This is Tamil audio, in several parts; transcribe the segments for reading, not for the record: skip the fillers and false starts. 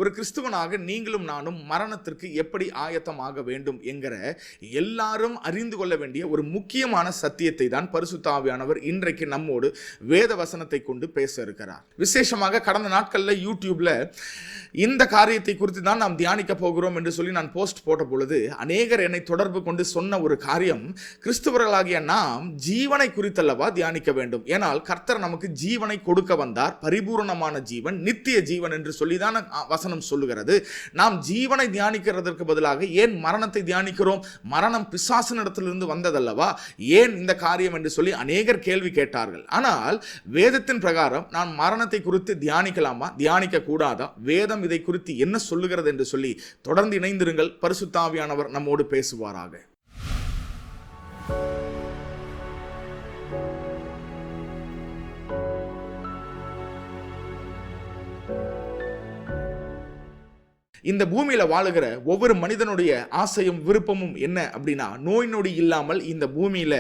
ஒரு கிறிஸ்துவனாக நீங்களும் நானும் மரணத்திற்கு எப்படி ஆயத்தமாக வேண்டும் என்கிற எல்லாரும் அறிந்து கொள்ள வேண்டிய ஒரு முக்கியமான சத்தியத்தை தான் பரிசுத்த ஆவியானவர் இன்றைக்கு நம்மோடு வேத வசனத்தை கொண்டு பேச இருக்கிறார். விசேஷமாக கடந்த நாட்களில் யூடியூப்ல இந்த காரியத்தை குறித்து தான் நாம் தியானிக்க போகிறோம் என்று சொல்லி நான் போஸ்ட் போட்ட பொழுது அநேகர் என்னை தொடர்பு கொண்டு சொன்ன ஒரு காரியம், கிறிஸ்துவர்களாகிய நாம் ஜீவனை குறித்தல்லவா தியானிக்க வேண்டும், ஏனால் கர்த்தர் நமக்கு ஜீவனை கொடுக்க வந்தார், பரிபூர்ணமான ஜீவன், நித்திய ஜீவன் என்று சொல்லிதான் வசனம் சொல்லுகிறது. நாம் ஜீவனை தியானிக்கிறதற்கு பதிலாக ஏன் மரணத்தை தியானிக்கிறோம்? மரணம் பிசாசினிடத்திலிருந்து வந்ததல்லவா, ஏன் இந்த காரியம் என்று சொல்லி அநேகர் கேள்வி கேட்டார்கள். ஆனால் வேதத்தின் பிரகாரம் நான் மரணத்தை குறித்து தியானிக்கலாமா, தியானிக்க கூடாதா, வேதம் இதை குறித்து என்ன சொல்லுகிறது என்று சொல்லி தொடர்ந்து இணைந்திருங்கள். பரிசுத்த ஆவியானவர் நம்மோடு பேசுவாராக. இந்த பூமியில வாழுகிற ஒவ்வொரு மனிதனுடைய ஆசையும் விருப்பமும் என்ன அப்படின்னா, நோய் நொடி இல்லாமல் இந்த பூமியில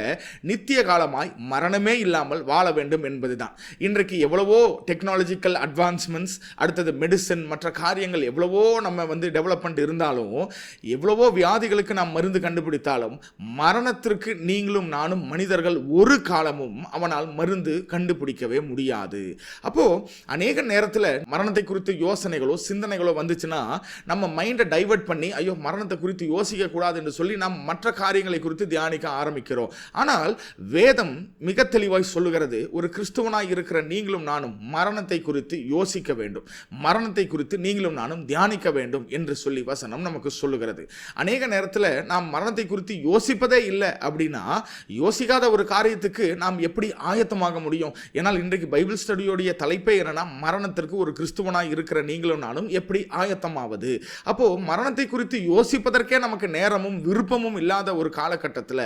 நித்திய காலமாய் மரணமே இல்லாமல் வாழ வேண்டும் என்பதுதான். இன்றைக்கு எவ்வளவோ டெக்னாலஜிக்கல் அட்வான்ஸ்மெண்ட்ஸ், அடுத்தது மெடிசன், மற்ற காரியங்கள் எவ்வளவோ நம்ம டெவலப்மெண்ட் இருந்தாலும், எவ்வளவோ வியாதிகளுக்கு நாம் மருந்து கண்டுபிடித்தாலும், மரணத்திற்கு நீங்களும் நானும் மனிதர்கள் ஒரு காலமும் அவனால் மருந்து கண்டுபிடிக்கவே முடியாது. அப்போ அநேக நேரத்தில் மரணத்தை குறித்து யோசனைகளோ சிந்தனைகளோ வந்துச்சுன்னா நம்ம மைண்டை டைவர்ட் பண்ணி ஐயோ மரணத்தை குறித்து யோசிக்க கூடாது என்று சொல்லி நாம் மற்ற காரியங்களை குறித்து தியானிக்க ஆரம்பிக்கிறோம். ஆனால் வேதம் மிக தெளிவாய் சொல்லுகிறது, ஒரு கிறிஸ்துவனாய் இருக்கிற நீங்களும் நானும் மரணத்தை குறித்து யோசிக்க வேண்டும், மரணத்தை குறித்து நீங்களும் நானும் தியானிக்க வேண்டும் என்று சொல்லி வசனம் நமக்கு சொல்லுகிறது. அநேக நேரத்தில் நாம் மரணத்தை குறித்து யோசிப்பதே இல்லை அப்படின்னா, யோசிக்காத ஒரு காரியத்துக்கு நாம் எப்படி ஆயத்தமாக முடியும்? ஏனால் இன்றைக்கு பைபிள் ஸ்டடியோடைய தலைப்பே என்னன்னா, மரணத்திற்கு ஒரு கிறிஸ்துவனாய் இருக்கிற நீங்களும் நானும் எப்படி ஆயத்தமாவது. அப்போ மரணத்தை குறித்து யோசிப்பதற்கே நமக்கு நேரமும் விருப்பமும் இல்லாத ஒரு காலகட்டத்தில்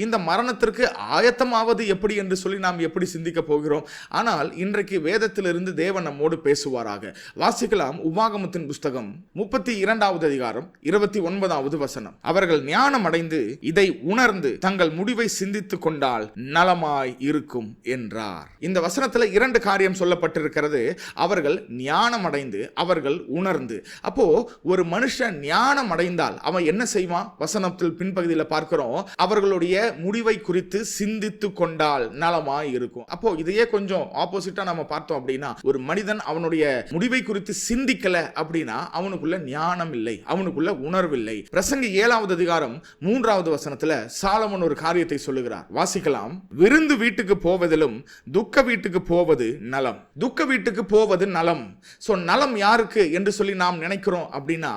இந்த மரணத்திற்கு ஆயத்தமாவது எப்படி என்று சொல்லி நாம் எப்படி சிந்திக்க போகிறோம்? ஆனால் இன்றைக்கு வேதத்திலிருந்து தேவன் நம்மோடு பேசுவாராக. வாசிக்கலாம் உபாகமத்தின் புஸ்தகம் 32வது அதிகாரம் 29வது வசனம். அவர்கள் ஞானம் அடைந்து இதை உணர்ந்து தங்கள் முடிவை சிந்தித்துக் கொண்டால் நலமாய் இருக்கும் என்றார். இந்த வசனத்தில் 2 காரியம் சொல்லப்பட்டிருக்கிறது. அவர்கள் ஞானம் அடைந்து, அவர்கள் உணர்ந்து. அப்போ ஒரு மனுஷன் ஞானம் அடைந்தால் அவன் என்ன செய்வான்? வசனத்தில் பின்பகுதியில் பார்க்கிறோம், அவர்களுடைய முடிவை குறித்து சிந்தித்து கொண்டால் நலமாய் இருக்கும். அப்போ இதையே கொஞ்சம் ஆப்போசிட்டா நம்ம பார்த்தோம் அப்படின்னா, ஒரு மனிதன் அவனுடைய முடிவை குறித்து சிந்திக்கல அப்படின்னா அவனுக்குள்ள ஞானம் இல்லை, அவனுக்குள்ள உணர்வில்லை. பிரசங்கி 7வது அதிகாரம் 3வது வசனத்துல சாலமோன் ஒரு காரியத்தை சொல்லுகிறார். வாசிக்கலாம். விருந்து வீட்டுக்கு போவதிலும் துக்க வீட்டுக்கு போவது நலம். துக்க வீட்டுக்கு போவது நலம். சோ நலம் யாருக்கு என்று சொல்லி நாம் நினைக்கிறோம் அப்படின்னா,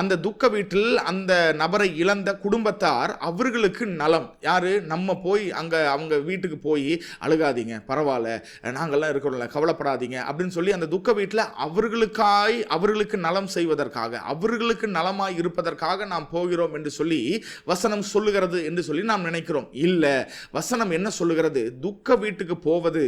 அந்த துக்க வீட்டில் அந்த நபரை இழந்த குடும்பத்தார், அவர்களுக்கு நலம். யாரு? நம்ம போய் அங்க அவங்க வீட்டுக்கு போய் அழுகாதீங்க, பரவாயில்ல, நாங்கள்லாம் இருக்கிறோம்ல, கவலைப்படாதீங்க அப்படின்னு சொல்லி அந்த துக்க வீட்டில் அவர்களுக்கு நலம் செய்வதற்காக, அவர்களுக்கு நலமாய் இருப்பதற்காக நாம் போகிறோம் என்று சொல்லி வசனம் சொல்லுகிறது என்று சொல்லி நாம் நினைக்கிறோம். இல்ல, வசனம் என்ன சொல்லுகிறது? துக்க வீட்டுக்கு போவது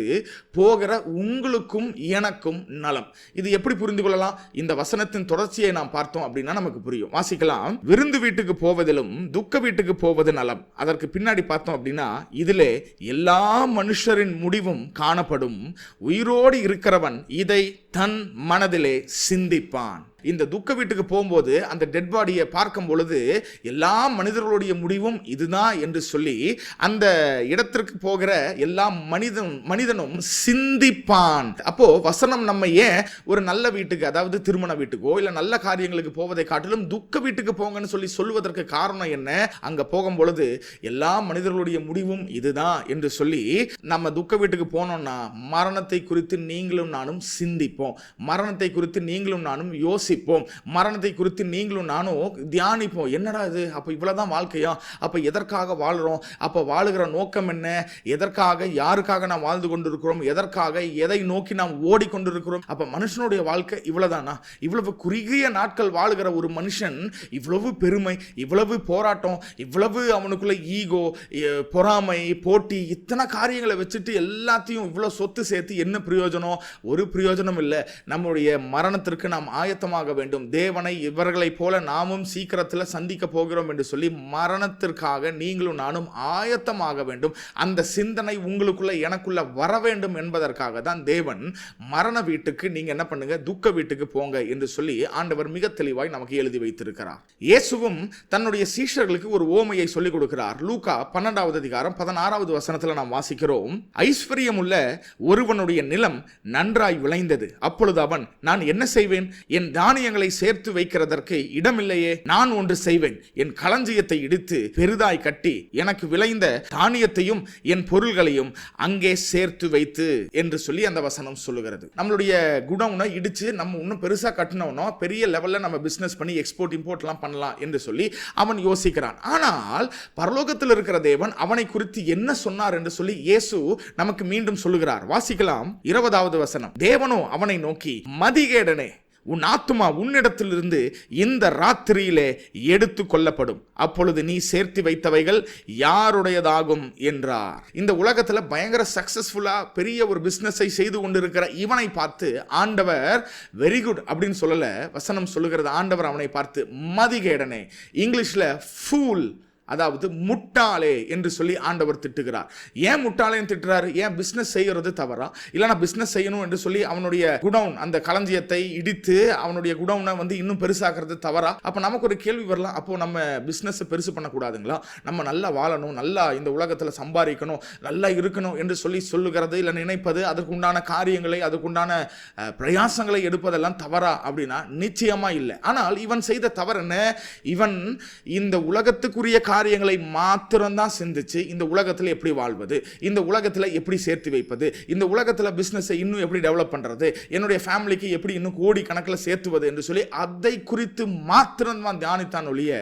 போகிற உங்களுக்கும் எனக்கும் நலம். இது எப்படி புரிந்து கொள்ளலாம்? இந்த வசனத்தின் தொடர்ச்சியை நாம் பார்த்தோம் அப்படின்னா நமக்கு புரியும். வாசிக்கலாம். விருந்து வீட்டுக்கு போவதிலும் துக்க வீட்டுக்கு போவது நலம். அதற்கு பின்னாடி பார்த்தோம் அப்படின்னா, இதிலே எல்லா மனுஷரின் முடிவும் காணப்படும், உயிரோடு இருக்கிறவன் இதை தன் மனதிலே சிந்திப்பான். இந்த துக்க வீட்டுக்கு போகும்போது அந்த டெட் பாடியை பார்க்கும் பொழுது எல்லா மனிதர்களுடைய முடிவும் இதுதான் என்று சொல்லி அந்த இடத்திற்கு போகிற எல்லா மனிதனும் சிந்திப்பான். அப்போ வசனம் நம்ம ஏன் ஒரு நல்ல வீட்டுக்கு, அதாவது திருமண வீட்டுக்கோ இல்ல நல்ல காரியங்களுக்கு போவதை காட்டிலும் துக்க வீட்டுக்கு போங்கன்னு சொல்லி சொல்வதற்கு காரணம் என்ன? அங்க போகும் பொழுது எல்லா மனிதர்களுடைய முடிவும் இதுதான் என்று சொல்லி நம்ம துக்க வீட்டுக்கு போனோம்னா மரணத்தை குறித்து நீங்களும் நானும் சிந்திப்போம், மரணத்தை குறித்து நீங்களும் நானும் யோசிப்போம், மரணத்தை குறித்து நீங்களும் நானும் தியானிப்போம். என்னடா இது, அப்ப இவ்வளவுதான் வாழ்க்கையா? அப்ப எதற்காக வாழ்றோம்? அப்ப வாழுகிற நோக்கம் என்ன? எதற்காக, யாருக்காக நாம் வாழ்ந்து கொண்டிருக்கிறோம்? எதற்காக, எதை நோக்கி நாம் ஓடிக்கொண்டிருக்கிறோம்? அப்ப மனுஷனுடைய வாழ்க்கை இவ்வளவுதானா? இவ்வளவு குறுகிய நாட்கள் வாழுகிற ஒரு மனுஷன் இவ்வளவு பெருமை, இவ்வளவு போராட்டம், இவ்வளவு அவனுக்குள்ள ஈகோ, பொறாமை, போட்டி, இத்தனை காரியங்களை வச்சுட்டு எல்லாத்தையும் இவ்வளவு சொத்து சேர்த்து என்ன பிரயோஜனம்? ஒரு பிரயோஜனம் இல்லை. நம்முடைய மரணத்திற்கு நாம் ஆயத்தமாக ஆயத்தமாக வேண்டும், தேவனை இவர்களைப் போல நாமும் சீக்கிரத்தில் சந்திக்க போகிறோம் என்று சொல்லி மரணத்திற்காக நீங்களும் நானும் ஆயத்தமாக வேண்டும். அந்த சிந்தனை உங்களுக்குள்ள எனக்குள்ள வர வேண்டும் என்பதற்காக தான் தேவன் மரண வீட்டுக்கு நீங்க என்ன பண்ணுங்க, துக்க வீட்டுக்கு போங்க என்று சொல்லி ஆண்டவர் மிக தெளிவாய் நமக்கு எழுதி வைத்திருக்கிறார். இயேசுவும் தன்னுடைய சீஷர்களுக்கு ஒரு ஓமையை சொல்லிக் கொடுக்கிறார். லூக்கா 12வது அதிகாரம் 16வது வசனத்தில் நாம் வாசிக்கிறோம், ஐஸ்வர்யம் உள்ள ஒருவனுடைய நிலம் நன்றாய் விளைந்தது. அப்பொழுது அவன், நான் என்ன செய்வேன், என் தானியங்களை சேர்த்து வைக்கிறதற்கு இடமில்லையே, நான் ஒன்று செய்வேன், என் களஞ்சியத்தை இடித்து பெரிதாய் கட்டி எனக்கு விளைந்த தானியத்தையும் என் பொருள்களையும் அங்கே சேர்த்து வைத்து என்று சொல்லி அந்த வசனம் சொல்லுகிறது. நம்மளுடைய குடவுனை இடிச்சு நம்ம இன்னும் பெருசா கட்டினோம்னா பெரிய லெவல்ல நம்ம பிசினஸ் பண்ணி எக்ஸ்போர்ட் இம்போர்ட்லாம் பண்ணலாம் என்று சொல்லி அவன் யோசிக்கிறான். ஆனால் பரலோகத்தில் இருக்கிற தேவன் அவனை குறித்து என்ன சொன்னார் என்று சொல்லி இயேசு நமக்கு மீண்டும் சொல்லுகிறார். வாசிக்கலாம் 20வது வசனம். தேவனோ அவனை நோக்கி, மதிகேடனே, உன் ஆத்துமா உன்னிடத்திலிருந்து இந்த ராத்திரியிலே எடுத்து கொள்ளப்படும், அப்பொழுது நீ சேர்த்து வைத்தவைகள் யாருடையதாகும் என்றார். இந்த உலகத்தில் பயங்கர சக்சஸ்ஃபுல்லா பெரிய ஒரு பிசினஸை செய்து கொண்டிருக்கிற இவனை பார்த்து ஆண்டவர் வெரி குட் அப்படின்னு சொல்லல, வசனம் சொல்லுகிறது, ஆண்டவர் அவனை பார்த்து மதிகேடனே, இங்கிலீஷ்ல ஃபூல், அதாவது முட்டாளே என்று சொல்லி ஆண்டவர் திட்டுகிறார். ஏன் முட்டாளேன்னு திட்டுறாரு? ஏன் பிசினஸ் செய்யறது தவறா? இல்லைனா பிசினஸ் செய்யணும் என்று சொல்லி அவனுடைய குடவுன், அந்த களஞ்சியத்தை இடித்து அவனுடைய குடவுனை இன்னும் பெருசாக்குறது தவறா? அப்ப நமக்கு ஒரு கேள்வி வரலாம், அப்போ நம்ம பிசினஸ் பெருசு பண்ணக்கூடாதுங்களா? நம்ம நல்லா வாழணும், நல்லா இந்த உலகத்தில் சம்பாதிக்கணும், நல்லா இருக்கணும் என்று சொல்லி சொல்லுகிறது இல்லை நினைப்பது, அதற்குண்டான காரியங்களை அதற்குண்டான பிரயாசங்களை எடுப்பதெல்லாம் தவறா அப்படின்னா நிச்சயமா இல்லை. ஆனால் இவன் செய்த தவறு என்ன? இவன் இந்த உலகத்துக்குரிய காரியங்களை மாத்திரம்தான் சிந்திச்சு இந்த உலகத்தில் எப்படி வாழ்வது, இந்த உலகத்தில் எப்படி சேர்த்து வைப்பது, இந்த உலகத்தில் பிசினஸை இன்னும் எப்படி டெவலப் பண்றது, என்னுடைய ஃபேமிலிக்கு எப்படி இன்னும் கோடி கணக்கில் சேர்த்துவது என்று சொல்லி அதை குறித்து மாத்திரம்தான் தியானித்தான் ஒழிய,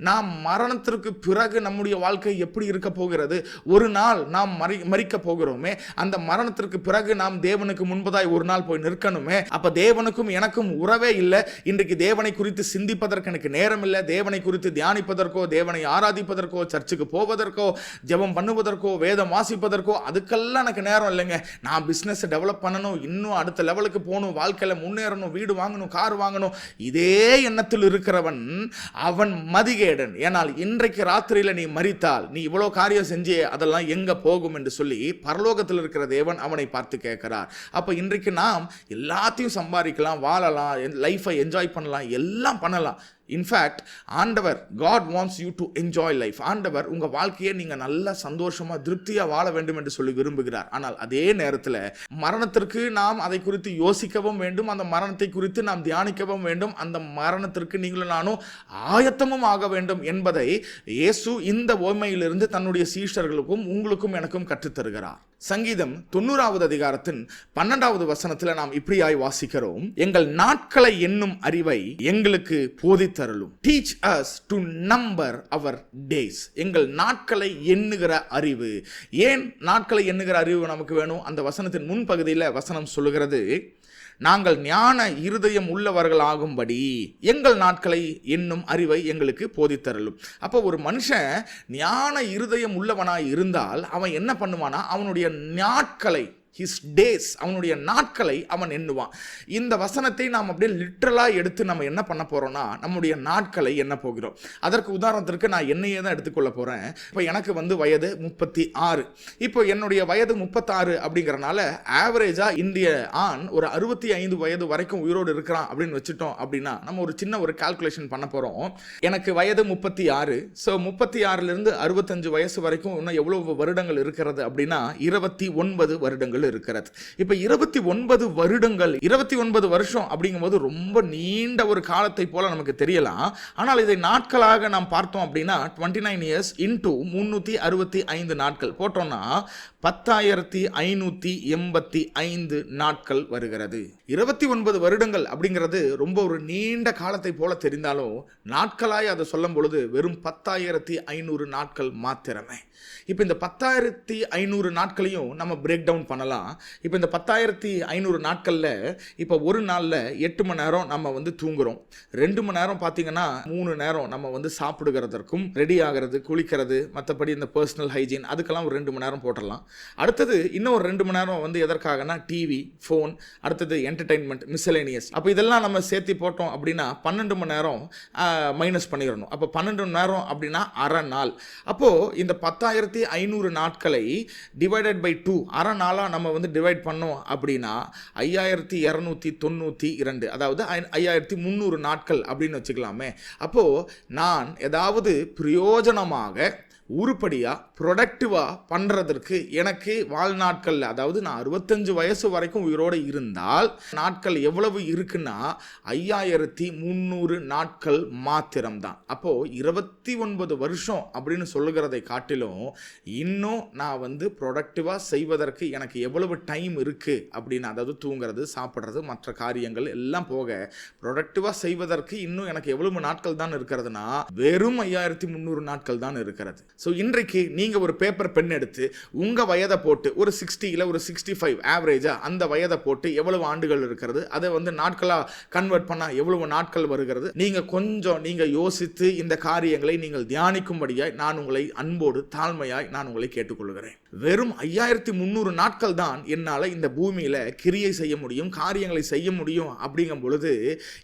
நாம் மரணத்திற்கு பிறகு நம்முடைய வாழ்க்கை எப்படி இருக்க போகிறது, ஒரு நாள் நாம் மரிக்க போகிறோமே, அந்த மரணத்திற்கு பிறகு நாம் தேவனுக்கு முன்பதாய் ஒரு நாள் போய் நிற்கணுமே, அப்ப தேவனுக்கும் எனக்கும் உறவே இல்லை. இன்றைக்கு தேவனை குறித்து சிந்திப்பதற்கு எனக்கு நேரம் இல்லை, தேவனை குறித்து தியானிப்பதற்கோ, தேவனை ஆராதிப்பதற்கோ, சர்ச்சுக்கு போவதற்கோ, ஜெபம் பண்ணுவதற்கோ, வேதம் வாசிப்பதற்கோ அதுக்கெல்லாம் எனக்கு நேரம் இல்லைங்க. நான் பிசினஸ் டெவலப் பண்ணணும், இன்னும் அடுத்த லெவலுக்கு போகணும், வாழ்க்கையில முன்னேறணும், வீடு வாங்கணும், கார் வாங்கணும், இதே எண்ணத்தில் இருக்கிறவன் அவன் மதிகேடன். ஏனால் இன்றைக்கு ராத்திரியில நீ மரித்தால் நீ இவ்வளவு காரியம் செஞ்சே அதெல்லாம் எங்க போகும் என்று சொல்லி பரலோகத்தில் இருக்கிற தேவன் அவனை பார்த்து கேட்கிறார். அப்ப இன்றைக்கு நாம் எல்லாத்தையும் சம்பாதிக்கலாம், வாழலாம், லைஃபை என்ஜாய் பண்ணலாம், எல்லாம் பண்ணலாம். இன்ஃபேக்ட் ஆண்டவர் God wants you to enjoy life. ஆண்டவர் உங்க வாழ்க்கையை நீங்க நல்லா சந்தோஷமா திருப்தியா வாழ வேண்டும் என்று சொல்லி விரும்புகிறார். ஆனால் அதே நேரத்தில் மரணத்திற்கு நாம் அதை குறித்து யோசிக்கவும் வேண்டும், அந்த மரணத்தை குறித்து நாம் தியானிக்கவும் வேண்டும், அந்த மரணத்திற்கு நீங்களும் நானும் ஆயத்தமும் ஆக வேண்டும் என்பதை இயேசு இந்த ஓமையிலிருந்து தன்னுடைய சீஷர்களுக்கும் உங்களுக்கும் எனக்கும் கற்றுத்தருகிறார். சங்கீதம் 90வது அதிகாரத்தின் 12வது வசனத்தில் நாம் இப்படியாய் வாசிக்கிறோம், எங்கள் நாட்களை எண்ணும் அறிவை எங்களுக்கு போதித்தருளும். Teach us to number our days. எங்கள் நாட்களை எண்ணுகிற அறிவு. ஏன் நாட்களை எண்ணுகிற அறிவு நமக்கு வேணும்? அந்த வசனத்தின் முன்பகுதியில் வசனம் சொல்லுகிறது, நாங்கள் ஞான இருதயம் உள்ளவர்கள் ஆகும்படி எங்கள் நாட்களை என்னும் அறிவை எங்களுக்கு போதித்தரலும். அப்போ ஒரு மனுஷன் ஞான இருதயம் உள்ளவனாய் இருந்தால் அவன் என்ன பண்ணுவானா, அவனுடைய நாட்களை, his days, அவனுடைய நாட்களை அவன் எண்ணுவான். இந்த வசனத்தை நாம் அப்படியே லிட்டரலாக எடுத்து நம்ம என்ன பண்ண போறோம்னா, நம்முடைய நாட்களை எண்ண போகிறோம். அதற்கு உதாரணத்திற்கு நான் என்னையே தான் எடுத்துக்கொள்ள போறேன். இப்போ எனக்கு வயது 36. இப்போ என்னுடைய வயது 36 அப்படிங்கிறனால ஆவரேஜா இந்திய ஆண் ஒரு 65 வயது வரைக்கும் உயிரோடு இருக்கிறான் அப்படின்னு வச்சுட்டோம் அப்படின்னா நம்ம ஒரு சின்ன ஒரு கால்குலேஷன் பண்ண போறோம். எனக்கு வயது 36. ஸோ 36லிருந்து 65 வயசு வரைக்கும் இன்னும் எவ்வளவு வருடங்கள் இருக்கிறது அப்படின்னா 29 வருடங்கள் இருக்கிறது. இப்ப 29 வருடங்கள், 29 வருஷம் அப்படிங்கும்போது ரொம்ப நீண்ட ஒரு காலத்தை போல நமக்கு தெரியலாம். ஆனால் இதை நாட்களாக நாம் பார்த்தோம் அப்படின்னா 29 இயர்ஸ் இன்டூ 365 நாட்கள் போட்டோம்னா 10,585 நாட்கள் வருகிறது. 29 வருடங்கள் அப்படிங்கிறது ரொம்ப ஒரு நீண்ட காலத்தை போல தெரிந்தாலும் நாட்களாய் அதை சொல்லும் பொழுது வெறும் 10,500 நாட்கள் மாத்திரமே. இப்போ இந்த 10,500 நாட்களையும் நம்ம பிரேக் டவுன் பண்ணலாம். தான். இப்போ இந்த 10,500 நாட்களில் இப்போ ஒரு நாளில் 8 மணி நேரம் நம்ம வந்து தூங்குகிறோம். 2 மணி நேரம் பார்த்தீங்கன்னா 3 நேரம் நம்ம வந்து சாப்பிடுகிறதற்கும் ரெடி ஆகிறது, குளிக்கிறது, மற்றபடி இந்த பர்சனல் ஹைஜீன் அதுக்கெல்லாம் ஒரு 2 மணி நேரம் போட்டுடலாம். அடுத்தது இன்னும் ஒரு 2 மணி நேரம் வந்து எதற்காகனா டிவி, ஃபோன், அடுத்தது என்டர்டைன்மெண்ட், மிஸ்சலேனியஸ். அப்போ இதெல்லாம் நம்ம சேர்த்து போட்டோம் அப்படின்னா 12 மணி நேரம் மைனஸ் பண்ணிடணும். அப்போ 12 மணி நேரம் அப்படின்னா அரை நாள். அப்போது இந்த 10,500 நாட்களை டிவைடட் பை 2 அரை நாளாக நம்ம வந்து டிவைட் பண்ணோம் அப்படின்னா 5,292, அதாவது 5,300 நாட்கள் அப்படின்னு வச்சுக்கலாமே. அப்போது நான் ஏதாவது பிரயோஜனமாக உருப்படியாக ப்ரொடக்டிவாக பண்ணுறதற்கு எனக்கு வாழ்நாட்களில், அதாவது நான் 65 வயசு வரைக்கும் உயிரோடு இருந்தால் நாட்கள் எவ்வளவு இருக்குன்னா 5,300 நாட்கள் மாத்திரம்தான். அப்போது 29 வருஷம் அப்படின்னு சொல்லுகிறதை காட்டிலும் இன்னும் நான் வந்து ப்ரொடக்டிவாக செய்வதற்கு எனக்கு எவ்வளவு டைம் இருக்குது அப்படின்னு, அதாவது தூங்குறது, சாப்பிட்றது, மற்ற காரியங்கள் எல்லாம் போக ப்ரொடக்டிவாக செய்வதற்கு இன்னும் எனக்கு எவ்வளவு நாட்கள் தான் இருக்கிறதுனா வெறும் 5,300 நாட்கள் தான் இருக்கிறது. ஸோ இன்றைக்கு நீங்கள் ஒரு பேப்பர் பென் எடுத்து உங்கள் வயதை போட்டு ஒரு 60 இல்லை ஒரு 65 ஆவரேஜாக அந்த வயதை போட்டு எவ்வளவு ஆண்டுகள் இருக்கிறது, அதை வந்து நாட்களாக கன்வெர்ட் பண்ணால் எவ்வளவு நாட்கள் வருகிறது, நீங்கள் யோசித்து இந்த காரியங்களை நீங்கள் தியானிக்கும்படியாய் நான் உங்களை அன்போடு தாழ்மையாய் நான் உங்களை கேட்டுக்கொள்கிறேன். வெறும் 5,300 நாட்கள் தான் என்னால் இந்த பூமியில் கிரியை செய்ய முடியும், காரியங்களை செய்ய முடியும். அப்படிங்கும் பொழுது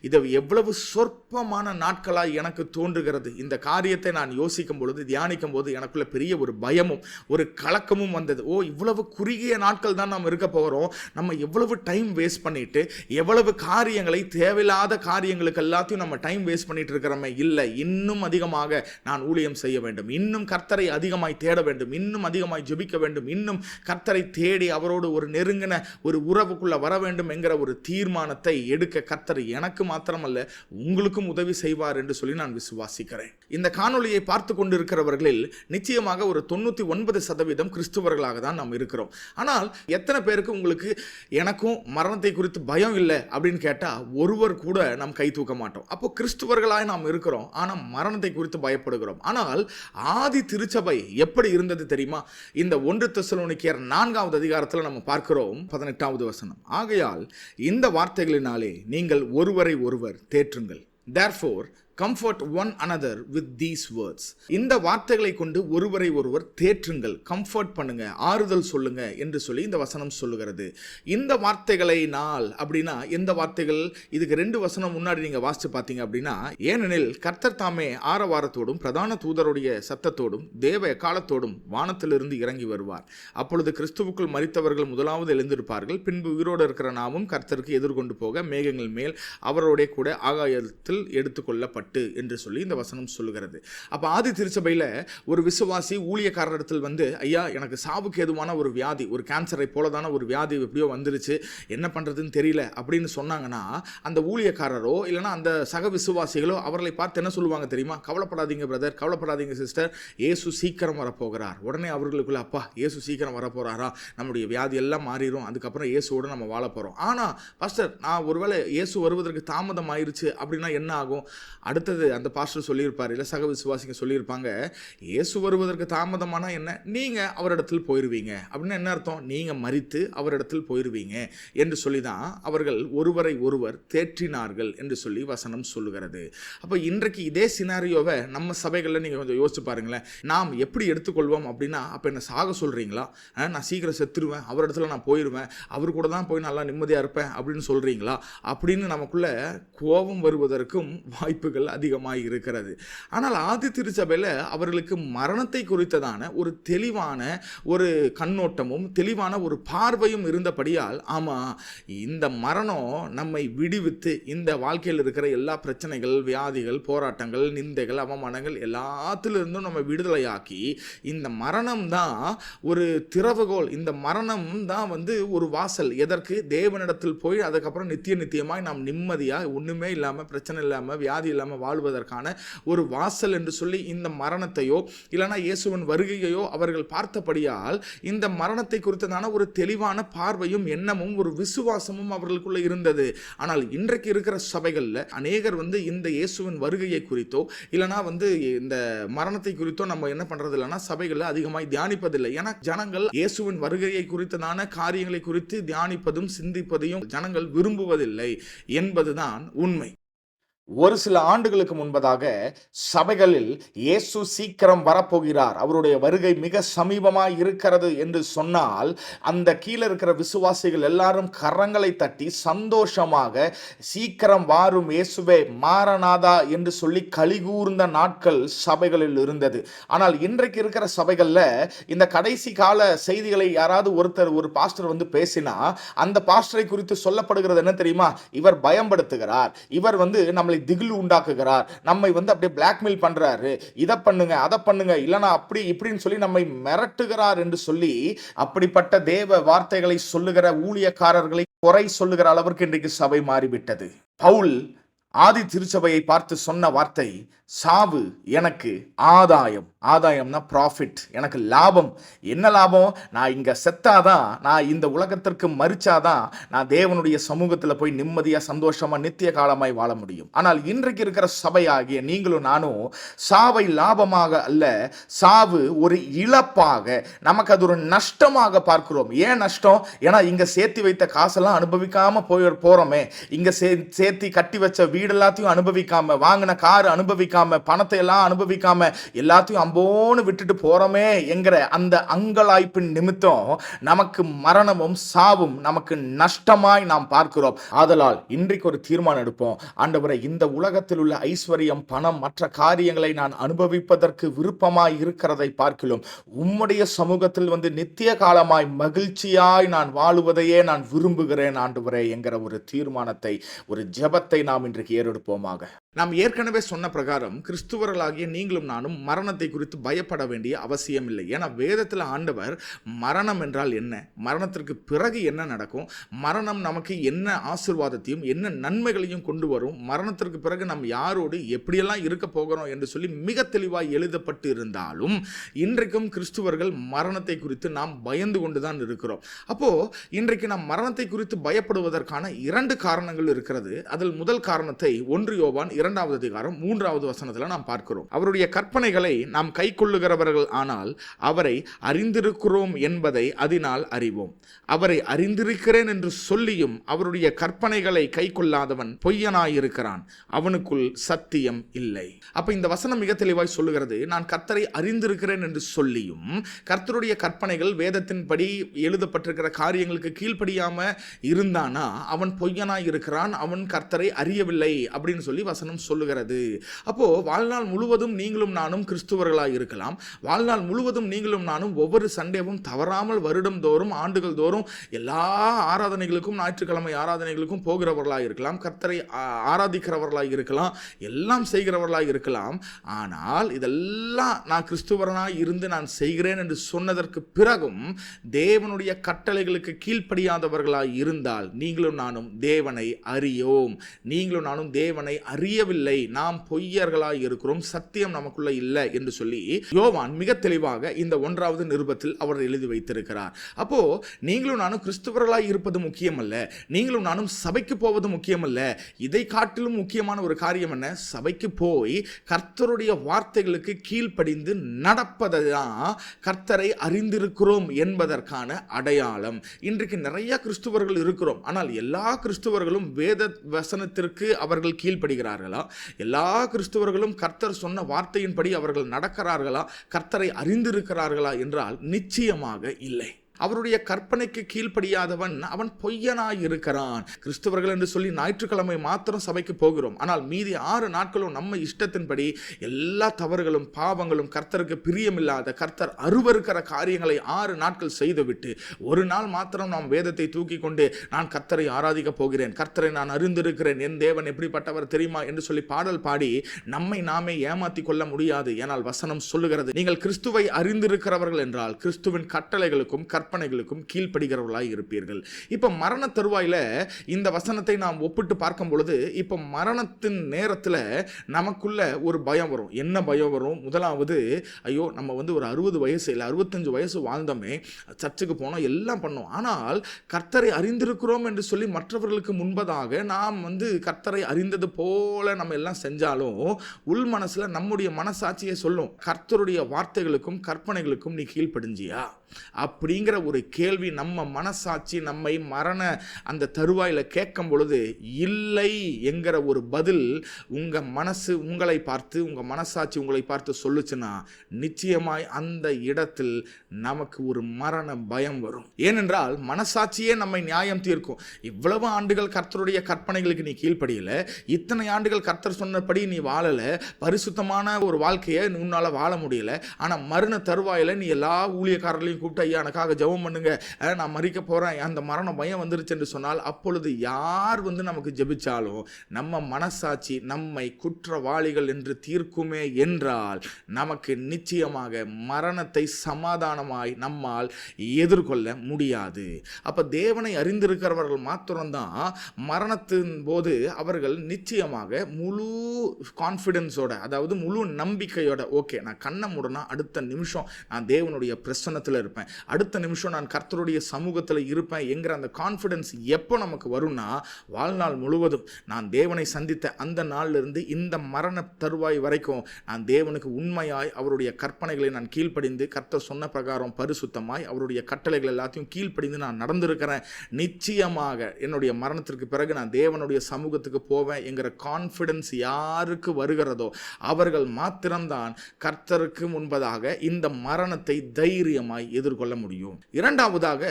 இதை எவ்வளவு சொற்பமான நாட்களாக எனக்கு தோன்றுகிறது. இந்த காரியத்தை நான் யோசிக்கும் பொழுது, தியானிக்கும் போது எனக்குள்ள பெரிய ஒரு பயமும் ஒரு கலக்கமும் வந்தது. இவ்வளவு குறுகிய நாட்கள் தான் நாம் இருக்க போகிறோம், நம்ம எவ்வளவு டைம் வேஸ்ட் பண்ணிட்டு எவ்வளவு காரியங்களை, தேவையில்லாத காரியங்களுக்கு எல்லாத்தையும் நம்ம டைம் வேஸ்ட் பண்ணிட்டு இருக்கிறோமே. இல்லை, இன்னும் அதிகமாக நான் ஊழியம் செய்ய வேண்டும், இன்னும் கர்த்தரை அதிகமாய் தேட வேண்டும், இன்னும் அதிகமாய் ஜெபிக்க வேண்டும், இன்னும் கர்த்தரை தேடி அவரோடு ஒரு நெருங்கின ஒரு உறவுக்குள்ள வர வேண்டும் என்கிற ஒரு தீர்மானத்தை எடுக்க கர்த்தர் எனக்கு மாத்திரமல்ல உங்களுக்கும் உதவி செய்வார் என்று சொல்லி நான் விசுவாசிக்கிறேன். இந்த காணொளியை பார்த்து கொண்டிருக்கிறவர்களில் நிச்சயமாக ஒரு 99% கிறிஸ்துவர்களாக தான் நாம் இருக்கிறோம். ஆனால் எத்தனை பேருக்கு உங்களுக்கு எனக்கும் மரணத்தை குறித்து பயம் இல்லை அப்படின்னு கேட்டால் ஒருவர் கூட நாம் கை தூக்க மாட்டோம். அப்போ கிறிஸ்துவர்களாக நாம் இருக்கிறோம், ஆனால் மரணத்தை குறித்து பயப்படுகிறோம். ஆனால் ஆதி திருச்சபை எப்படி இருந்தது தெரியுமா? இந்த 1 தெசலோனிக்கேயர் 4வது அதிகாரத்தில் நம்ம பார்க்கிறோம் 18வது வசனம். ஆகையால் இந்த வார்த்தைகளினாலே நீங்கள் ஒருவரை ஒருவர் தேற்றுங்கள். Therefore comfort one another with these words. இந்த வார்த்தைகளை கொண்டு ஒருவரை ஒருவர் தேற்றுங்கள், கம்ஃபர்ட் பண்ணுங்க, ஆறுதல் சொல்லுங்க என்று சொல்லி இந்த வசனம் சொல்லுகிறது. இந்த வார்த்தைகளை நாள் அப்படின்னா எந்த வார்த்தைகள்? இதுக்கு 2 வசனம் முன்னாடி நீங்க வாசிச்சு பார்த்தீங்க அப்படின்னா, ஏனெனில் கர்த்தர் தாமே ஆரவாரத்தோடும் பிரதான தூதருடைய சத்தத்தோடும் தேவ எக்காலத்தோடும் வானத்திலிருந்து இறங்கி வருவார். அப்பொழுது கிறிஸ்துவுக்குள் மரித்தவர்கள் முதலாவது எழுந்திருப்பார்கள், பின்பு உயிரோடு இருக்கிற நாமும் கர்த்தருக்கு எதிர்கொண்டு போக மேகங்கள் மேல் அவரோட கூட ஆகாயத்தில் எடுத்துக்கொள்ளப்பட்ட என்று சொல்லி இந்த வசனம் சொல்லுகிறது. அப்ப ஆதி திருச்சபையில ஒரு விசுவாசி ஊழியக்காரரிடத்தில் வந்து, ஐயா எனக்கு சாவுக்கு ஏதுவான ஒரு வியாதி, ஒரு கேன்சரை போலதான ஒரு வியாதி எப்படியோ வந்துருச்சு, என்ன பண்றதுன்னு தெரியல அப்படின்னு சொன்னாங்கன்னா, அந்த ஊழியக்காரரோ இல்லைன்னா அந்த சக விசுவாசிகளோ அவர்களை பார்த்து என்ன சொல்லுவாங்க தெரியுமா? கவலைப்படாதீங்க பிரதர், கவலைப்படாதீங்க சிஸ்டர், இயேசு சீக்கிரம் வரப்போகிறார். உடனே அவர்களுக்குள்ள, அப்பா இயேசு சீக்கிரம் வரப்போறாரா, நம்முடைய வியாதி எல்லாம் மாறிடும், அதுக்கப்புறம் இயேசுவோட நம்ம வாழ போறோம். ஆனா பாஸ்டர், நான் ஒருவேளை இயேசு வருவதற்கு தாமதம் ஆயிருச்சு அப்படின்னா என்ன ஆகும்? அடுத்தது அந்த பாஸ்டர் சொல்லியிருப்பார், இல்லை சக விசுவாசிங்க சொல்லியிருப்பாங்க, இயேசு வருவதற்கு தாமதமானா என்ன, நீங்கள் அவரிடத்தில் போயிடுவீங்க. அப்படின்னு என்ன அர்த்தம்? நீங்கள் மரித்து அவரிடத்தில் போயிடுவீங்க என்று சொல்லி தான் அவர்கள் ஒருவரை ஒருவர் தேற்றினார்கள் என்று சொல்லி வசனம் சொல்லுகிறது. அப்போ இன்றைக்கு இதே சினாரியோவை நம்ம சபைகளில் நீங்கள் கொஞ்சம் யோசிச்சு பாருங்களேன். நாம் எப்படி எடுத்துக்கொள்வோம் அப்படின்னா, அப்போ என்ன சாக சொல்கிறீங்களா, நான் சீக்கிரம் செத்துருவேன், அவரிடத்துல நான் போயிடுவேன், அவர் கூட தான் போய் நல்லா நிம்மதியாக இருப்பேன் அப்படின்னு சொல்கிறீங்களா அப்படின்னு நமக்குள்ள கோபம் வருவதற்கும் வாய்ப்புகள் அதிகமாக இருக்கிறது. ஆனால் ஆதி திருச்சபையில் அவர்களுக்கு மரணத்தை குறித்ததான ஒரு தெளிவான ஒரு கண்ணோட்டமும் தெளிவான ஒரு பார்வையும் இருந்தபடியால், ஆமாம் இந்த மரணம் நம்மை விடுவித்து இந்த வாழ்க்கையில் இருக்கிற எல்லா பிரச்சனைகள், வியாதிகள், போராட்டங்கள், நிந்தைகள், அவமானங்கள் எல்லாத்திலிருந்தும் நம்ம விடுதலையாக்கி, இந்த மரணம் தான் ஒரு திறவுகோல், இந்த மரணம் தான் வந்து ஒரு வாசல். எதற்கு? தேவனிடத்தில் போய் அதுக்கப்புறம் நித்தியமாய் நாம் நிம்மதியாக ஒன்றுமே இல்லாமல், பிரச்சனை இல்லாமல், வியாதி இல்லாமல் நம்ம வாழ்வதற்கான ஒரு வாசல் என்று சொல்லி இந்த மரணத்தையோ இல்லைனா இயேசுவின் வருகையோ அவர்கள் பார்த்தபடியால் இந்த மரணத்தை குறித்ததான ஒரு தெளிவான பார்வையும் எண்ணமும் ஒரு விசுவாசமும் அவர்களுக்குள்ள இருந்தது. ஆனால் இன்றைக்கு இருக்கிற சபைகளில் அநேகர் இந்த இயேசுவின் வருகையை குறித்தோ இல்லைனா இந்த மரணத்தை குறித்தோ நம்ம என்ன பண்றது இல்லைன்னா சபைகளில் அதிகமாக தியானிப்பதில்லை. ஏன்னா ஜனங்கள் இயேசுவின் வருகையை குறித்ததான காரியங்களை குறித்து தியானிப்பதும் சிந்திப்பதையும் ஜனங்கள் விரும்புவதில்லை என்பதுதான் உண்மை. ஒரு சில ஆண்டுகளுக்கு முன்பதாக சபைகளில் இயேசு சீக்கிரம் வரப்போகிறார், அவருடைய வருகை மிக சமீபமாய் இருக்கிறது என்று சொன்னால் அந்த கீழே இருக்கிற விசுவாசிகள் எல்லாரும் கரங்களை தட்டி சந்தோஷமாக சீக்கிரம் வாரும் இயேசுவே மாரநாதா என்று சொல்லி கலிகூர்ந்த நாட்கள் சபைகளில் இருந்தது. ஆனால் இன்றைக்கு இருக்கிற சபைகளில் இந்த கடைசி கால செய்திகளை யாராவது ஒரு பாஸ்டர் பேசினா அந்த பாஸ்டரை குறித்து சொல்லப்படுகிறது என்ன தெரியுமா? இவர் பயன்படுத்துகிறார், இவர் நம்மளை திகில் உண்டாக்குகிறார், நம்மை அப்படியே பிளாக்மெயில் பண்றாரு, இதை பண்ணுங்க அதை பண்ணுங்க இல்லனா அப்படி இப்படின்னு சொல்லி நம்மை மிரட்டுகிறார் என்று சொல்லி அப்படிப்பட்ட தேவ வார்த்தைகளை சொல்லுகிற ஊழியக்காரர்களை குறை சொல்லுகிற அளவிற்கு இன்றைக்கு சபை மாறிவிட்டது. பவுல் ஆதி திருச்சபையை பார்த்து சொன்ன வார்த்தை, சாவு எனக்கு ஆதாயம். ஆதாயம்னா ப்ராஃபிட், எனக்கு லாபம். என்ன லாபம்? நான் இங்க செத்தாதான், நான் இந்த உலகத்திற்கு மரிச்சாதான் நான் தேவனுடைய சமூகத்தில் போய் நிம்மதியா சந்தோஷமா நித்திய காலமாய் வாழ முடியும். ஆனால் இன்றைக்கு இருக்கிற சபையாகிய நீங்களும் நானும் சாவை லாபமாக அல்ல, சாவு ஒரு இழப்பாக, நமக்கு அது ஒரு நஷ்டமாக பார்க்கிறோம். ஏன் நஷ்டம்? ஏன்னா இங்க சேர்த்து வைத்த காசெல்லாம் அனுபவிக்காம போறோமே, இங்க சேர்த்தி கட்டி வச்ச வீடு எல்லாத்தையும் அனுபவிக்காம, வாங்கின கார் அனுபவிக்காம, பணத்தை எல்லாம் அனுபவிக்காம எல்லாத்தையும் அம்போன்னு விட்டுட்டு போறோமே என்கிற அந்த அங்கலாய்ப்பின் நிமித்தம் நமக்கு மரணமும் சாவும் நமக்கு நஷ்டமாய் நாம் பார்க்கிறோம். ஆதலால் இன்றைக்கு ஒரு தீர்மானம் எடுப்போம். ஆண்டவரே, இந்த உலகத்தில் உள்ள ஐஸ்வர்யம், பணம், மற்ற காரியங்களை நான் அனுபவிப்பதற்கு விருப்பமாய் இருக்கிறதை பார்க்கிறோம். உம்முடைய சமூகத்தில் நித்திய காலமாய் மகிழ்ச்சியாய் நான் வாழுவதையே நான் விரும்புகிறேன் ஆண்டவரே என்கிற ஒரு தீர்மானத்தை, ஒரு ஜெபத்தை நாம் இன்றைக்கு ஏறெடுப்போமாக. நாம் ஏற்கனவே சொன்ன பிரகாரம் கிறிஸ்துவர்களாகிய நீங்களும் நானும் மரணத்தை குறித்து பயப்பட வேண்டிய அவசியம் இல்லை. ஏன்னா வேதத்தில் ஆண்டவர் மரணம் என்றால் என்ன, மரணத்திற்கு பிறகு என்ன நடக்கும், மரணம் நமக்கு என்ன ஆசீர்வாதத்தையும் என்ன நன்மைகளையும் கொண்டு வரும், மரணத்திற்கு பிறகு நாம் யாரோடு எப்படியெல்லாம் இருக்க போகிறோம் என்று சொல்லி மிக தெளிவாக எழுதப்பட்டு இருந்தாலும் இன்றைக்கும் கிறிஸ்துவர்கள் மரணத்தை குறித்து நாம் பயந்து கொண்டுதான் இருக்கிறோம். அப்போ இன்றைக்கு நாம் மரணத்தை குறித்து பயப்படுவதற்கான 2 காரணங்கள் இருக்கிறது. அதில் முதல் காரணத்தை 1 யோவான் 2வது அதிகாரம் 3வது வசனத்தில் நாம் பார்க்கிறோம். அவருடைய கற்பனைகளை நாம் கை கொள்ளுகிறவர்கள் ஆனால் அவரை அறிந்திருக்கிறோம் என்பதை அதனால் அறிவோம். அவரை அறிந்திருக்கிறேன் என்று சொல்லியும் அவருடைய கற்பனைகளை கை கொள்ளாதவன் பொய்யனாயிருக்கிறான், அவனுக்குள் சத்தியம் இல்லை. அப்ப இந்த வசனம் மிக தெளிவாய் சொல்லுகிறது, நான் கர்த்தரை அறிந்திருக்கிறேன் என்று சொல்லியும் கர்த்தருடைய கற்பனைகள் வேதத்தின்படி எழுதப்பட்டிருக்கிற காரியங்களுக்கு கீழ்ப்படியாம இருந்தானா அவன் பொய்யனாயிருக்கிறான், அவன் கர்த்தரை அறியவில்லை அப்படின்னு சொல்லி வசனம் சொல்லுகிறது. அப்போ வாழ்நாள் முழுவதும் நீங்களும் நானும் கிறிஸ்துவர்களாக இருக்கலாம். வாழ்நாள் முழுவதும் நீங்களும் நானும் ஒவ்வொரு சண்டேவும் தவறாமல் வருடம் தோறும் ஆண்டுகள் தோறும் எல்லா ஆராதனைகளுக்கும் ஞாயிற்றுக்கிழமை ஆராதனைகளுக்கும் போகிறவர்களாக இருக்கலாம், கர்த்தரை ஆராதிக்கிறவர்களாக இருக்கலாம், எல்லாம் செய்கிறவர்களாக இருக்கலாம். ஆனால் இதெல்லாம் நான் கிறிஸ்துவரனாக இருந்து நான் செய்கிறேன் என்று சொன்னதற்கு பிறகும் தேவனுடைய கட்டளைகளுக்கு கீழ்ப்படியாதவர்களாக இருந்தால் நீங்களும் நானும் தேவனை அறியோம், நீங்களும் நானும் தேவனை அறியவில்லை, நாம் பொய்யர்களாய் இருக்கிறோம், சத்தியம் நமக்குள்ள இல்லை என்று சொல்லி யோவான் மிக தெளிவாக இந்த 1வது நிருபத்தில் அவர் எழுதி வைத்திருக்கிறார். அப்போ நீங்களும் நானும் கிறிஸ்துவர்களாய் இருப்பது முக்கியமல்ல, நீங்களும் நானும் சபைக்கு போவது முக்கியமல்ல, இதை காட்டிலும் முக்கியமான ஒரு காரியம் என்ன? சபைக்கு போய் கர்த்தருடைய வார்த்தைகளுக்கு கீழ்ப்படிந்து நடப்பதுதான் கர்த்தரை அறிந்திருக்கிறோம் என்பதற்கான அடையாளம். இன்றைக்கு நிறைய கிறிஸ்துவர்கள் இருக்கிறோம், ஆனால் எல்லா கிறிஸ்துவர்களும் வேத வசனத்திற்கு அவர்கள் கீழ்ப்படுகிறார்களா? எல்லா கிறிஸ்துவர்களும் கர்த்தர் சொன்ன வார்த்தையின்படி அவர்கள் நடக்கிறார்களா? கர்த்தரை அறிந்திருக்கிறார்களா என்றால் நிச்சயமாக இல்லை. அவருடைய கற்பனைக்கு கீழ்ப்படியாதவன் அவன் பொய்யனாய் இருக்கிறான். கிறிஸ்தவர்கள் என்று சொல்லி ஞாயிற்றுக்கிழமை மாத்திரம் சபைக்கு போகிறோம், ஆனால் மீதி 6 நாட்களும் நம்ம இஷ்டத்தின்படி எல்லா தவறுகளும் பாவங்களும் கர்த்தருக்கு பிரியமில்லாத கர்த்தர் அருவருக்கிற காரியங்களை 6 நாட்கள் செய்துவிட்டு ஒரு நாள் மாத்திரம் நாம் வேதத்தை தூக்கி கொண்டு நான் கர்த்தரை ஆராதிக்க போகிறேன், கர்த்தரை நான் அறிந்திருக்கிறேன், என் தேவன் எப்படிப்பட்டவர் தெரியுமா என்று சொல்லி பாடல் பாடி நம்மை நாமே ஏமாற்றி கொள்ள முடியாது. ஏனால் வசனம் சொல்லுகிறது, நீங்கள் கிறிஸ்துவை அறிந்திருக்கிறவர்கள் என்றால் கிறிஸ்துவின் கட்டளைகளுக்கும் கற்பனை கற்பனைகளுக்கும் கீழ்ப்படுகிறவர்களாய் இருப்பீர்கள். இப்போ மரண தருவாயில் இந்த வசனத்தை நாம் ஒப்பிட்டு பார்க்கும் பொழுது இப்போ மரணத்தின் நேரத்தில் நமக்குள்ள ஒரு பயம் வரும். என்ன பயம் வரும்? முதலாவது, ஐயோ நம்ம ஒரு 60 வயசு இல்லை 65 வயசு வாழ்ந்தோமே, சர்ச்சுக்கு போனோம், எல்லாம் பண்ணோம், ஆனால் கர்த்தரை அறிந்திருக்கிறோம் என்று சொல்லி மற்றவர்களுக்கு முன்பதாக நாம் கர்த்தரை அறிந்தது போல நம்ம எல்லாம் செஞ்சாலும் உள் மனசுல நம்முடைய மனசாட்சியை சொல்லும், கர்த்தருடைய வார்த்தைகளுக்கும் கற்பனைகளுக்கும் நீ கீழ்ப்படிஞ்சியா அப்படிங்கிற ஒரு கேள்வி நம்ம மனசாட்சி நம்மை மரண அந்த தருவாயில கேட்கும் பொழுது இல்லை என்கிற ஒரு பதில் உங்க மனசு உங்களை பார்த்து, உங்க மனசாட்சி உங்களை பார்த்து சொல்லுச்சுன்னா நிச்சயமாய் அந்த இடத்தில் நமக்கு ஒரு மரண பயம் வரும். ஏனென்றால் மனசாட்சியே நம்மை நியாயம் தீர்க்கும். இவ்வளவு ஆண்டுகள் கர்த்தருடைய கற்பனைகளுக்கு நீ கீழ்ப்படியல, இத்தனை ஆண்டுகள் கர்த்தர் சொன்னபடி நீ வாழல, பரிசுத்தமான ஒரு வாழ்க்கையை உன்னால வாழ முடியல, ஆனா மரண தருவாயில நீ எல்லா ஊழியக்காரர்களையும் கூப்பிட்டு, ஐயா எனக்காக ஜெபம் பண்ணுங்க, நான் மறிக்க போறேன், அந்த மரண பயம் வந்துருச்சு என்று சொன்னால் அப்பொழுது யார் நமக்கு ஜெபிச்சாலும் நம்ம மனசாட்சி நம்மை குற்றவாளிகள் என்று தீர்க்குமே என்றால் நமக்கு நிச்சயமாக மரணத்தை சமாதானமாய் நம்மால் எதிர்கொள்ள முடியாது. அப்ப தேவனை அறிந்திருக்கிறவர்கள் மாத்திரம்தான் மரணத்தின் போது அவர்கள் நிச்சயமாக முழு கான்ஃபிடன்ஸோட, அதாவது முழு நம்பிக்கையோட, ஓகே நான் கண்ணை மூடனா அடுத்த நிமிஷம் நான் தேவனுடைய பிரசன்னத்தில் இருப்பேன், அடுத்த நிமிஷம் நான் கர்த்தருடைய சமூகத்தில் இருப்பேன் என்கிற அந்த கான்ஃபிடன்ஸ் எப்போ நமக்கு வரும்னா, வாழ்நாள் முழுவதும் நான் தேவனை சந்தித்த அந்த நாளிலிருந்து இந்த மரண தருவாய் வரைக்கும் நான் தேவனுக்கு உண்மையாய் அவருடைய கற்பனைகளை நான் கீழ்ப்படிந்து கர்த்தர் சொன்ன பிரகாரம் பரிசுத்தமாய் அவருடைய கட்டளைகள் எல்லாத்தையும் கீழ்ப்படிந்து நான் நடந்திருக்கிறேன், நிச்சயமாக என்னுடைய மரணத்திற்கு பிறகு நான் தேவனுடைய சமூகத்துக்கு போவேன் என்கிற கான்ஃபிடன்ஸ் யாருக்கு வருகிறதோ அவர்கள் மாத்திரம்தான் கர்த்தருக்கு முன்பதாக இந்த மரணத்தை தைரியமாய் எதிர்கொள்ள முடியும். இரண்டாவதாக,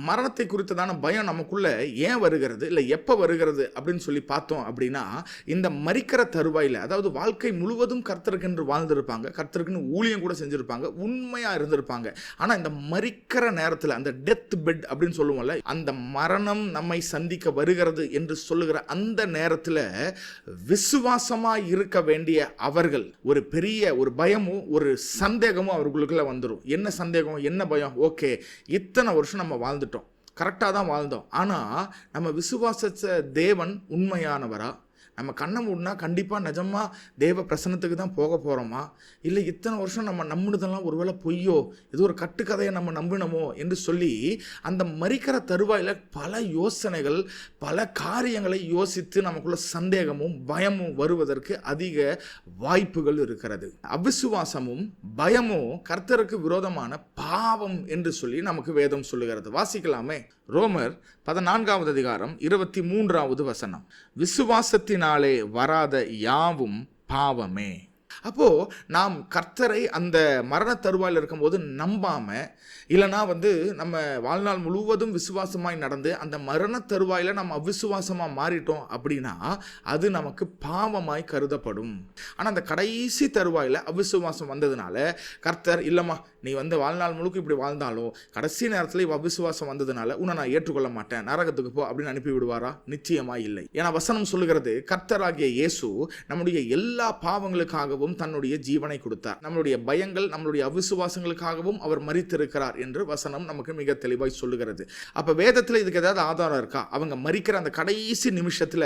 மரணத்தை குறித்ததான பயம் நமக்குள்ள ஏன் வருகிறது, இல்லை எப்போ வருகிறது அப்படின்னு சொல்லி பார்த்தோம் அப்படின்னா, இந்த மரிக்கிற தருவாயில், அதாவது வாழ்க்கை முழுவதும் கர்த்தருக்கு என்று வாழ்ந்திருப்பாங்க, கர்த்தருக்குன்னு ஊழியம் கூட செஞ்சிருப்பாங்க, உண்மையா இருந்திருப்பாங்க, ஆனால் இந்த மரிக்கிற நேரத்தில் அந்த டெத் பெட் அப்படின்னு சொல்லுவோம்ல, அந்த மரணம் நம்மை சந்திக்க வருகிறது என்று சொல்லுகிற அந்த நேரத்தில் விசுவாசமாக இருக்க வேண்டிய அவர்கள் ஒரு பெரிய ஒரு பயமும் ஒரு சந்தேகமும் அவர்களுக்குள்ள வந்துடும். என்ன சந்தேகம், என்ன பயம்? ஓகே, இத்தனை வருஷம் நம்ம வாழ்ந்துட்டோம், கரெக்டாக தான் வாழ்ந்தோம், ஆனால் நம்ம விசுவாசித்த தேவன் உண்மையானவரா? நம்ம கண்ணை மூடினா கண்டிப்பாக நிஜமாக தேவ பிரசன்னத்துக்கு தான் போக போகிறோமா, இல்லை இத்தனை வருஷம் நம்ம நம்பினதெல்லாம் ஒருவேளை பொய்யோ, இது ஒரு கட்டுக்கதையை நம்ம நம்பினமோ என்று சொல்லி அந்த மரிக்கிற தருவாயில் பல யோசனைகள், பல காரியங்களை யோசித்து நமக்குள்ள சந்தேகமும் பயமும் வருவதற்கு அதிக வாய்ப்புகள் இருக்கிறது. அவிசுவாசமும் பயமும் கர்த்தருக்கு விரோதமான பாவம் என்று சொல்லி நமக்கு வேதம் சொல்லுகிறது. வாசிக்கலாமே. ரோமர் 14வது அதிகாரம் 23வது வசனம், விசுவாசத்தினாலே வராத யாவும் பாவமே. அப்போ நாம் கர்த்தரை அந்த மரண தருவாயில் இருக்கும்போது நம்பாம, இல்லைனா நம்ம வாழ்நாள் முழுவதும் விசுவாசமாய் நடந்து அந்த மரண தருவாயில் நம்ம அவிசுவாசமாக மாறிட்டோம் அப்படின்னா அது நமக்கு பாவமாய் கருதப்படும். ஆனால் அந்த கடைசி தருவாயில் அவிசுவாசம் வந்ததுனால கர்த்தர், இல்லைம்மா நீ வாழ்நாள் முழுக்க இப்படி வாழ்ந்தாலும் கடைசி நேரத்தில் அவிசுவாசம் வந்ததுனால உன்னை நான் ஏற்றுக்கொள்ள மாட்டேன், நரகத்துக்கு போ அப்படின்னு அனுப்பி விடுவாரா? நிச்சயமா இல்லை. ஏன்னா வசனம் சொல்லுகிறது, கர்த்தராகிய இயேசு நம்முடைய எல்லா பாவங்களுக்காகவும் தன்னுடைய ஜீவனை கொடுத்தார், நம்மளுடைய பயங்கள் நம்மளுடைய அவிசுவாசங்களுக்காகவும் அவர் மரித்திருக்கிறார் என்று வசனம் நமக்கு மிக தெளிவாய் சொல்லுகிறது. அப்ப வேதத்தில் இதுக்கு ஏதாவது ஆதாரம் இருக்கா? அவங்க மரிக்கிற அந்த கடைசி நிமிஷத்துல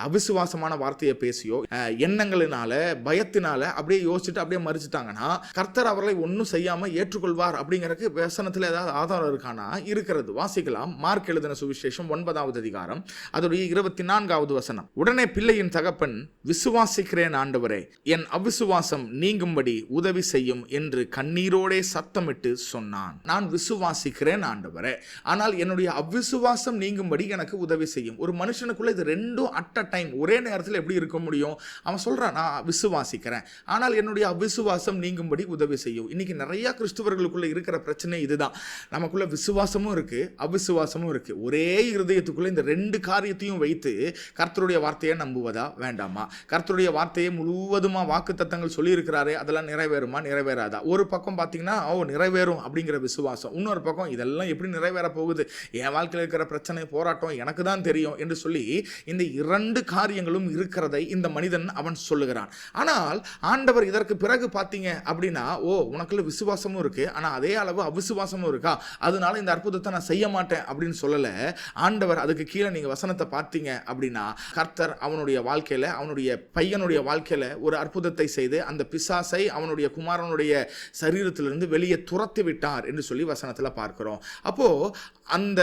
அவிசுவாசமான வார்த்தையை பேசியோ எண்ணங்களினால பயத்தினால அப்படியே யோசிச்சுட்டு அப்படியே மரிச்சிட்டாங்கன்னா கர்த்தர் அவர்களை ஒன்றும் செய்யாம ஏற்றுக்கொள்வார் அப்படிங்கிறதுக்கு வசனத்தில் ஏதாவது ஆதாரம் இருக்கானா? இருக்கிறது. வாசிக்கலாம். மார்க் எழுதின சுவிசேஷம் 9வது அதிகாரம் அதோடைய 24வது வசனம், உடனே பிள்ளையின் தகப்பன், விசுவாசிக்கிறேன் ஆண்டவரே, என் அவிசுவாசம் நீங்கும்படி உதவி செய்யும் என்று கண்ணீரோடே சத்தமிட்டு சொன்னான். நான் விசுவாசிக்கிறேன் ஆண்டவரே, ஆனால் என்னுடைய அவிசுவாசம் நீங்கும்படி எனக்கு உதவி செய்யும். ஒரு மனுஷனுக்குள்ள இது ரெண்டும் அட் அ டைம் ஒரே நேரத்தில் எப்படி இருக்க முடியும்? அவன் சொல்றான், நான் விசுவாசிக்கிறேன், ஆனால் என்னுடைய அவிசுவாசம் நீங்கும்படி உதவி செய்யும். இன்னைக்கு நிறைய கிறிஸ்துவர்களுக்குள்ள இருக்கிற பிரச்சனை இதுதான். நமக்குள்ள விசுவாசமும் இருக்கு, அவிசுவாசமும் இருக்கு. ஒரே இருதயத்துக்குள்ள இந்த ரெண்டு காரியத்தையும் வைத்து கர்த்தருடைய வார்த்தையை நம்புவதா வேண்டாமா? கர்த்தருடைய வார்த்தையை முழுவதுமா வாக்கு வாக்குத்தத்தங்கள் சொல்லியிருக்கிறாரே அதெல்லாம் நிறைவேறுமா நிறைவேறாதா? ஒரு பக்கம் பார்த்தீங்கன்னா நிறைவேறும் அப்படிங்கிற விசுவாசம், இன்னொரு பக்கம் இதெல்லாம் எப்படி நிறைவேற போகுது, என் வாழ்க்கையில் இருக்கிற பிரச்சனை போராட்டம் எனக்கு தான் தெரியும் என்று சொல்லி இந்த 2 காரியங்களும் இருக்கிறதை இந்த மனிதன் அவன் சொல்லுகிறான். ஆனால் ஆண்டவர் இதற்கு பிறகு பார்த்தீங்க அப்படின்னா, உனக்குள்ள விசுவாசமும் இருக்கு, ஆனால் அதே அளவு அவிசுவாசமும் இருக்கா, அதனால இந்த அற்புதத்தை நான் செய்ய மாட்டேன் அப்படின்னு சொல்லல. ஆண்டவர் அதுக்கு கீழே நீங்க வசனத்தை பார்த்தீங்க அப்படின்னா, கர்த்தர் அவனுடைய வாழ்க்கையில, அவனுடைய பையனுடைய வாழ்க்கையில ஒரு அற்புதத்தை செய்து அந்த பிசாசை அவனுடைய குமாரனுடைய சரீரத்திலிருந்து வெளியே துரத்தி விட்டார் என்று சொல்லி வசனத்துல பார்க்கிறோம். அப்போ அந்த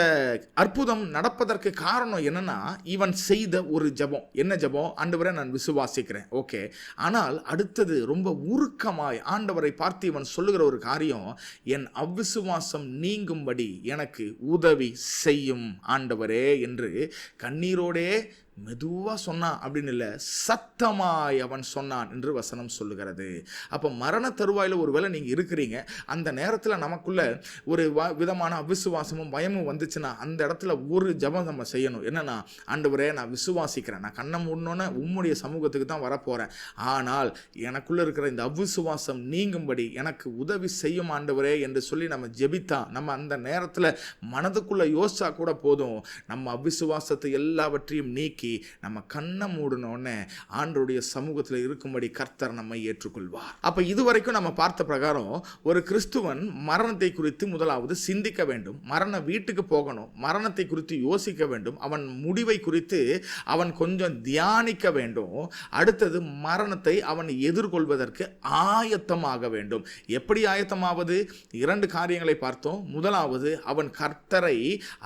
அற்புதம் நடப்பதற்கு காரணம் என்னன்னா, இவன் செய்த ஒரு ஜெபம். என்ன ஜெபம்? ஆண்டவரை நான் விசுவாசிக்கிறேன், ஓகே, ஆனால் அடுத்தது ரொம்ப உருக்கமாய் ஆண்டவரை பார்த்து இவன் சொல்லுகிற ஒரு காரியம், என் அவ்விசுவாசம் நீங்கும்படி எனக்கு உதவி செய்யும் ஆண்டவரே என்று கண்ணீரோடே மெதுவா சொன்னான் அப்படின்னு இல்லை, சத்தமாய் அவன் சொன்னான் என்று வசனம் சொல்லுகிறது. அப்போ மரண தருவாயில் ஒருவேளை நீங்கள் இருக்கிறீங்க, அந்த நேரத்தில் நமக்குள்ள ஒரு விதமான அவிசுவாசமும் பயமும் வந்துச்சுன்னா அந்த இடத்துல ஒரு ஜெபம் நம்ம செய்யணும். என்னன்னா, ஆண்டவரே நான் விசுவாசிக்கிறேன், நான் கண்ணை மூடனோன்னே உம்முடைய சமூகத்துக்கு தான் வரப்போகிறேன், ஆனால் எனக்குள்ள இருக்கிற இந்த அவிசுவாசம் நீங்கும்படி எனக்கு உதவி செய்யும் ஆண்டவரே என்று சொல்லி நம்ம ஜெபித்தா, நம்ம அந்த நேரத்தில் மனதுக்குள்ள யோசிச்சா கூட போதும், நம்ம அவிசுவாசத்தை எல்லாவற்றையும் நீக்கி நம்ம கண்ணை மூடனோடனே ஆண்டவருடைய சமூகத்தில் இருக்கும்படி கர்த்தர் நம்மை ஏற்றுக்கொள்வார். அப்ப இதுவரைக்கும் நம்ம பார்த்த பிரகாரம் ஒரு கிறிஸ்துவன் மரணத்தை குறித்து முதலாவது சிந்திக்க வேண்டும், மரண வீட்டுக்கு போகணும், மரணத்தை குறித்து யோசிக்க வேண்டும், அவன் முடிவை குறித்து அவன் கொஞ்சம் தியானிக்க வேண்டும். அடுத்தது மரணத்தை அவன் எதிர்கொள்வதற்கு ஆயத்தமாக வேண்டும். எப்படி ஆயத்தமாவது? 2 காரியங்களை பார்த்தோம். முதலாவது, அவன் கர்த்தரை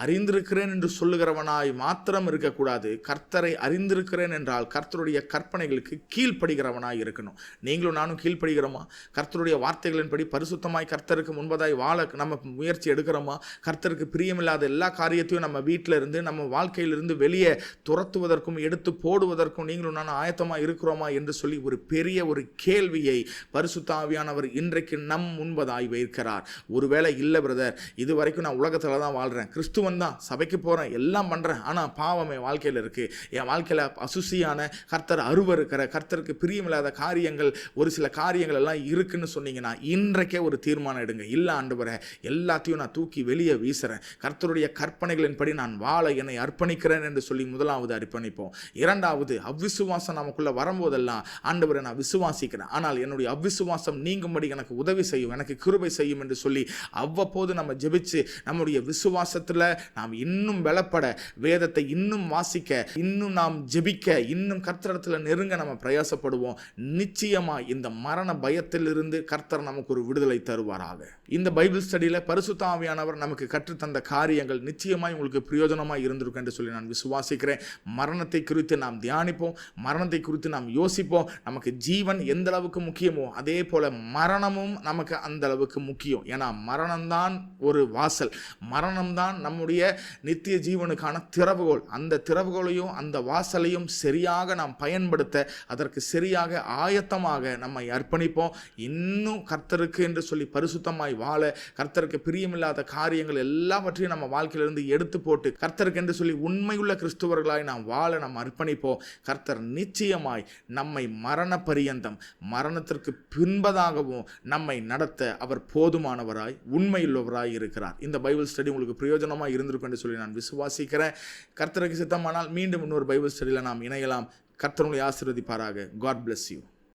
அறிந்திருக்கிறேன் என்று சொல்லுகிறவனாய் மாத்திரம் இருக்கக்கூடாது, கர்த்தரை அறிந்திருக்கிறேன் என்றால் கர்த்தருடைய கற்பனைகளுக்கு கீழ்ப்படுகிறவனாய் இருக்கணும். நீங்களும் நானும் கீழ்ப்படுகிறோமா? கர்த்தருடைய வார்த்தைகளின்படி பரிசுத்தமாய் கர்த்தருக்கு முன்பதாய் வாழ நம்ம முயற்சி எடுக்கிறோமா? கர்த்தருக்கு பிரியமில்லாத எல்லா காரியத்தையும் நம்ம வீட்டில் இருந்து நம்ம வாழ்க்கையிலிருந்து வெளியே துரத்துவதற்கும் எடுத்து போடுவதற்கும் நீங்களும் நானும் ஆயத்தமாக இருக்கிறோமா என்று சொல்லி ஒரு பெரிய ஒரு கேள்வியை பரிசுத்த ஆவியானவர் இன்றைக்கு நம் முன்பதாய் வைக்கிறார். ஒருவேளை இல்லை பிரதர், இது வரைக்கும் நான் உலகத்தில் தான் வாழ்கிறேன், கிறிஸ்துவன் தான், சபைக்கு போகிறேன், எல்லாம் பண்ணுறேன், ஆனால் பாவம் என் வாழ்க்கையில் இருக்குது, என் வாழ்க்கையில் அசுசியான கர்த்தர் அருவருக்கிற கர்த்தருக்கு பிரியமில்லாத காரியங்கள் ஒரு சில காரியங்கள் எல்லாம் இருக்குன்னு சொன்னீங்கன்னா இன்றைக்கே ஒரு தீர்மானம் எடுங்க. இல்லை ஆண்டவரே, எல்லாத்தையும் நான் தூக்கி வெளியே வீசுறேன், கர்த்தருடைய கற்பனைகளின்படி நான் வாழ என்னை அர்ப்பணிக்கிறேன் என்று சொல்லி முதலாவது அர்ப்பணிப்போம். இரண்டாவது, அவ்விசுவாசம் நமக்குள்ள வரும்போதெல்லாம் ஆண்டவரை நான் விசுவாசிக்கிறேன், ஆனால் என்னுடைய அவ்விசுவாசம் நீங்கும்படி எனக்கு உதவி செய்யும், எனக்கு கிருபை செய்யும் என்று சொல்லி அவ்வப்போது நம்ம ஜெபிச்சு நம்முடைய விசுவாசத்தில் நாம் இன்னும் பலப்பட, வேதத்தை இன்னும் வாசிக்க, இன்னும் நாம் ஜெபிக்க, இன்னும் கர்த்தரிடத்தில் நெருங்க நம்ம பிரயாசப்படுவோம். நிச்சயமா இந்த மரண பயத்திலிருந்து கர்த்தர் நமக்கு ஒரு விடுதலை தருவாராக. இந்த பைபிள் ஸ்டடியில பரிசுத்த ஆவியானவர் நமக்கு கற்றுத்தந்த காரியங்கள் நிச்சயமாய் உங்களுக்கு பிரயோஜனமாய் இருந்திருக்கும் என்று சொல்லி நான் விசுவாசிக்கிறேன். மரணத்தை குறித்து நாம் தியானிப்போம், மரணத்தை குறித்து நாம் யோசிப்போம். நமக்கு ஜீவன் எந்த அளவுக்கு முக்கியமோ அதே போல மரணமும் நமக்கு அந்த அளவுக்கு முக்கியம். ஏன்னா மரணம்தான் ஒரு வாசல், மரணம்தான் நம்முடைய நித்திய ஜீவனுக்கான திறவுகோல். அந்த திறவுகோலையும் அந்த வாசலையும் சரியாக நாம் பயன்படுத்த, அதற்கு சரியாக ஆயத்தமாக நம்மை அர்ப்பணிப்போம். இன்னும் கர்த்தருக்கு என்று சொல்லி பரிசுத்தமாய் வாழ, கர்த்தருக்கு பிரியமில்லாத காரியங்கள் எல்லாவற்றையும் நம்ம வாழ்க்கையிலிருந்து எடுத்து போட்டு கர்த்தருக்கு என்று சொல்லி உண்மையுள்ள கிறிஸ்துவர்களாய் நாம் வாழ நாம் அர்ப்பணிப்போம். கர்த்தர் நிச்சயமாய் நம்மை மரண பரியந்தம், மரணத்திற்கு பின்பதாகவும் நம்மை நடத்த அவர் போதுமானவராய் உண்மையுள்ளவராய் இருக்கிறார். இந்த பைபிள் ஸ்டடி உங்களுக்கு பிரயோஜனமாக இருந்திருக்கும் என்று சொல்லி நான் விசுவாசிக்கிறேன். கர்த்தருக்கு சித்தமானால் மீண்டும் இன்னொரு பைபிள் ஸ்டடியில் நாம் இணையலாம். கர்த்தர் உங்களை ஆசீர்வதிப்பாராக. God bless you.